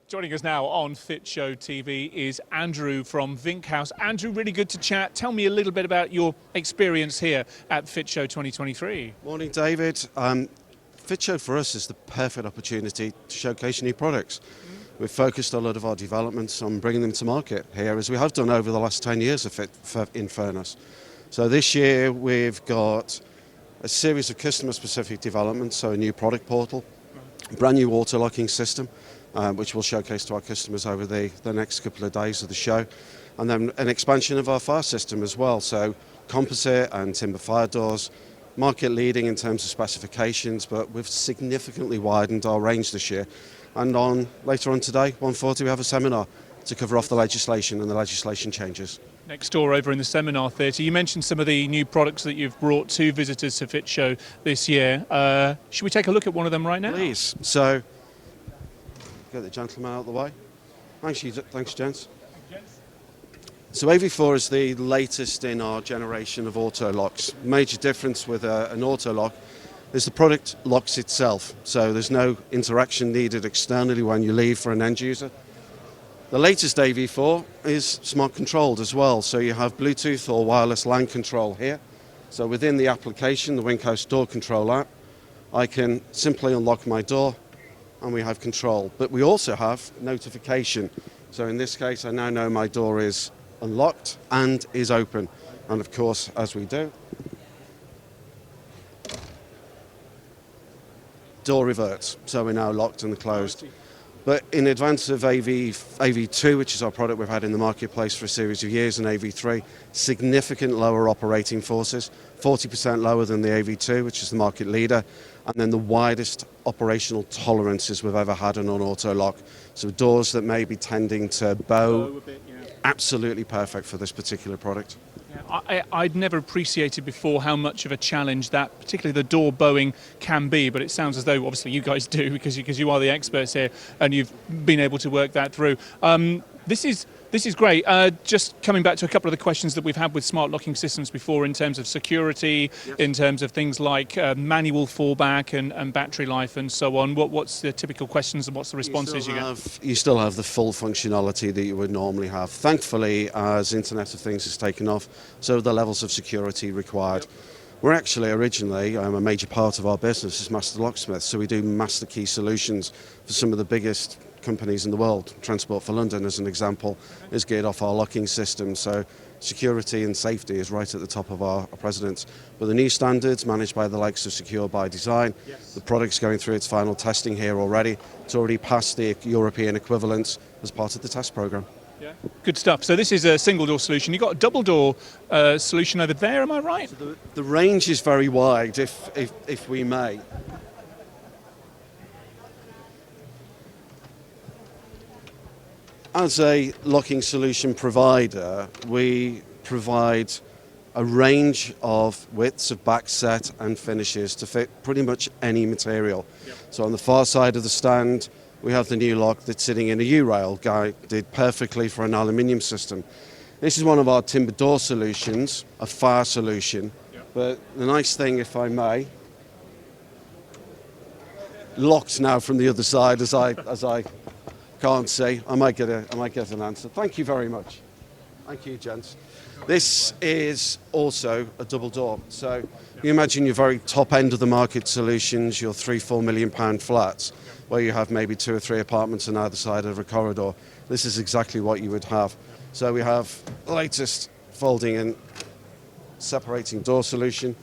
Joining us now on Fit Show TV is Andrew from Winkhaus. Andrew, really good to chat. Tell me a little bit about your experience here at Fit Show 2023. Morning, David. Fit Show for us is the perfect opportunity to showcase new products. We've focused a lot of our developments on bringing them to market here, as we have done over the last 10 years in fairness. So this year we've got a series of customer-specific developments, so a new product portal, a brand new auto-locking system, which we'll showcase to our customers over the next couple of days of the show, and then an expansion of our fire system as well, so composite and timber fire doors, market leading in terms of specifications, but we've significantly widened our range this year. And later on today, 1:40, we have a seminar to cover off the legislation and the legislation changes. Next door over in the seminar theatre, you mentioned some of the new products that you've brought to visitors to Fit Show this year. Should we take a look at one of them right now? Please. So, get the gentleman out of the way. Thanks, gents. So AV4 is the latest in our generation of auto locks. Major difference with an auto lock is the product locks itself, so there's no interaction needed externally when you leave for an end user. The latest AV4 is smart controlled as well, so you have Bluetooth or wireless LAN control here. So within the application, the Winkhaus door control app, I can simply unlock my door and we have control. But we also have notification. So in this case, I now know my door is unlocked and is open. And of course, as we do, door reverts. So we're now locked and closed. But in advance of AV2, which is our product we've had in the marketplace for a series of years, and AV3, significant lower operating forces, 40% lower than the AV2, which is the market leader, and then the widest operational tolerances we've ever had on an auto lock. So doors that may be tending to bow, a bit, yeah. Absolutely perfect for this particular product. Yeah, I'd never appreciated before how much of a challenge that, particularly the door bowing, can be, but it sounds as though obviously you guys do because you are the experts here and you've been able to work that through. This is great. Just coming back to a couple of the questions that we've had with smart locking systems before in terms of security, yes, in terms of things like manual fallback and battery life and so on. What's the typical questions and what's the responses you get? You still have the full functionality that you would normally have. Thankfully, as Internet of Things has taken off, so are the levels of security required. Yep. We're actually originally, a major part of our business is master locksmiths, so we do master key solutions for some of the biggest companies in the world. Transport for London, as an example, is geared off our locking system, so security and safety is right at the top of our precedence. But the new standards managed by the likes of Secure by Design, yes, the product's going through its final testing here already. It's already passed the European equivalence as part of the test programme. Yeah. Good stuff. So this is a single door solution. You've got a double door solution over there, am I right? So the range is very wide, if we may. As a locking solution provider, we provide a range of widths of backset and finishes to fit pretty much any material. Yep. So on the far side of the stand, we have the new lock that's sitting in a U-rail, guided perfectly for an aluminium system. This is one of our timber door solutions, a fire solution. Yep. But the nice thing, if I may, locked now from the other side as I can't see. I might get an answer. Thank you very much. Thank you, gents. This is also a double door. So you imagine your very top end of the market solutions, your £3-4 million flats, where you have maybe 2 or 3 apartments on either side of a corridor. This is exactly what you would have. So we have the latest folding and separating door solution,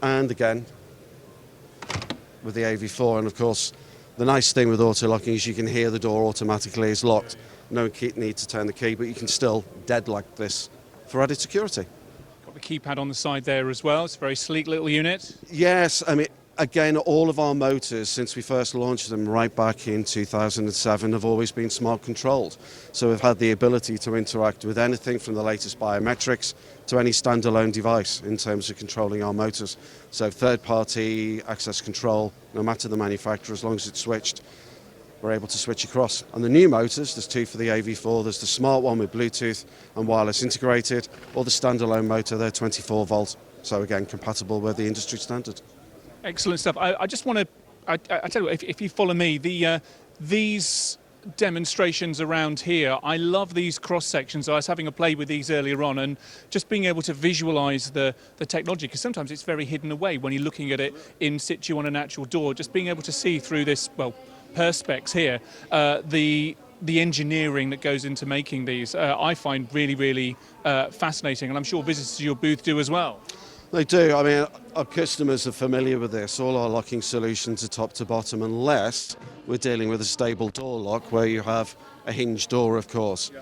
and again with the AV4, and of course the nice thing with auto locking is you can hear the door automatically is locked. No need to turn the key, but you can still deadlock this for added security. Got the keypad on the side there as well. It's a very sleek little unit. Yes, I mean, again, all of our motors, since we first launched them right back in 2007, have always been smart controlled. So we've had the ability to interact with anything from the latest biometrics to any standalone device in terms of controlling our motors. So third-party access control, no matter the manufacturer, as long as it's switched, we're able to switch across. And the new motors, there's 2 for the AV4, there's the smart one with Bluetooth and wireless integrated, or the standalone motor, they're 24 volt. So again, compatible with the industry standard. Excellent stuff. I just want to, I tell you what, if you follow me, these demonstrations around here. I love these cross sections. I was having a play with these earlier on, and just being able to visualize the technology, because sometimes it's very hidden away when you're looking at it in situ on an actual door. Just being able to see through this, well, perspex here, the engineering that goes into making these, I find really fascinating, and I'm sure visitors to your booth do as well. They do. I mean, our customers are familiar with this. All our locking solutions are top to bottom, unless we're dealing with a stable door lock where you have a hinge door, of course.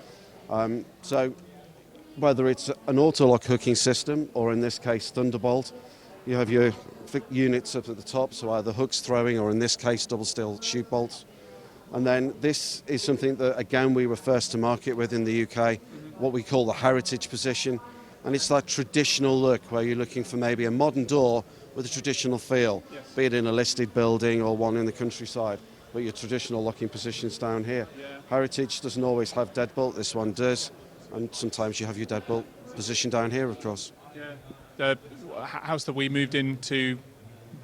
So whether it's an auto-lock hooking system, or in this case Thunderbolt, you have your units up at the top, so either hooks throwing, or in this case double steel chute bolts. And then this is something that, again, we were first to market with in the UK, what we call the heritage position. And it's that traditional look where you're looking for maybe a modern door with a traditional feel, be it in a listed building or one in the countryside, but your traditional locking positions down here. Heritage doesn't always have deadbolt, this one does, and sometimes you have your deadbolt position down here, of course. The house that we moved into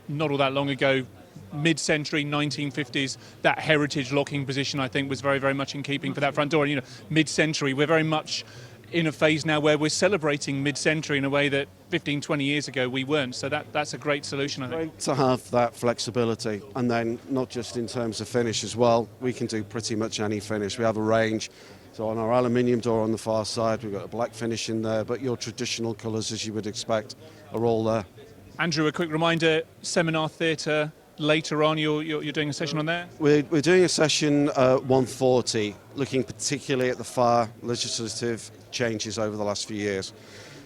not all that long ago, mid-century, 1950s, that heritage locking position, I think, was very much in keeping for that front door. And, you know, mid-century, we're very much in a phase now where we're celebrating mid-century in a way that 15, 20 years ago we weren't. So that's a great solution, I think. Great to have that flexibility, and then not just in terms of finish as well. We can do pretty much any finish. We have a range. So on our aluminium door on the far side, we've got a black finish in there, but your traditional colours, as you would expect, are all there. Andrew, a quick reminder, Seminar Theatre, later on you're doing a session on there? We're doing a session 140, looking particularly at the fire legislative changes over the last few years.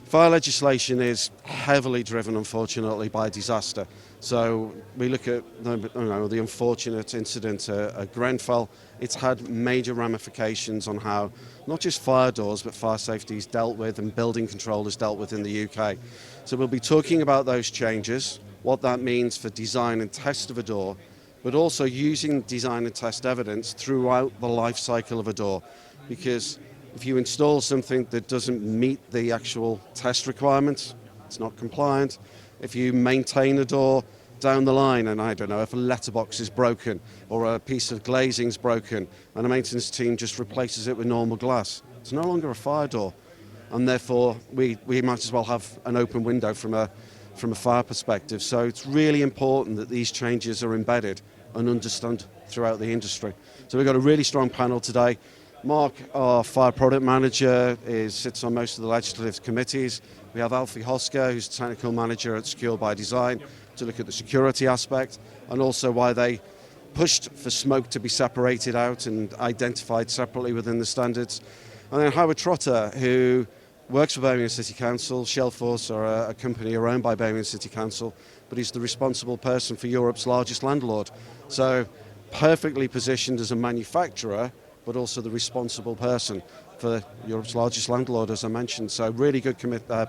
Fire legislation is heavily driven, unfortunately, by disaster. So we look at the unfortunate incident at Grenfell. It's had major ramifications on how not just fire doors, but fire safety is dealt with and building control is dealt with in the UK. So we'll be talking about those changes, what that means for design and test of a door, but also using design and test evidence throughout the life cycle of a door. Because if you install something that doesn't meet the actual test requirements, it's not compliant. If you maintain a door down the line, and I don't know, if a letterbox is broken or a piece of glazing is broken and a maintenance team just replaces it with normal glass, it's no longer a fire door. And therefore, we might as well have an open window from a fire perspective. So it's really important that these changes are embedded and understood throughout the industry. So we've got a really strong panel today. Mark, our fire product manager, sits on most of the legislative committees. We have Alfie Hosker, who's technical manager at Secure by Design, to look at the security aspect and also why they pushed for smoke to be separated out and identified separately within the standards. And then Howard Trotter, who works for Birmingham City Council. Shellforce are a company owned by Birmingham City Council, but he's the responsible person for Europe's largest landlord. So perfectly positioned as a manufacturer, but also the responsible person for Europe's largest landlord, as I mentioned. So really good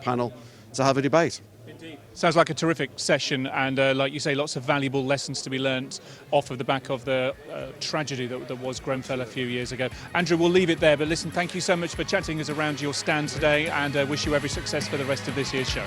panel to have a debate. Indeed. Sounds like a terrific session, and like you say, lots of valuable lessons to be learnt off of the back of the tragedy that was Grenfell a few years ago. Andrew, we'll leave it there, but listen, thank you so much for chatting us around your stand today, and wish you every success for the rest of this year's show.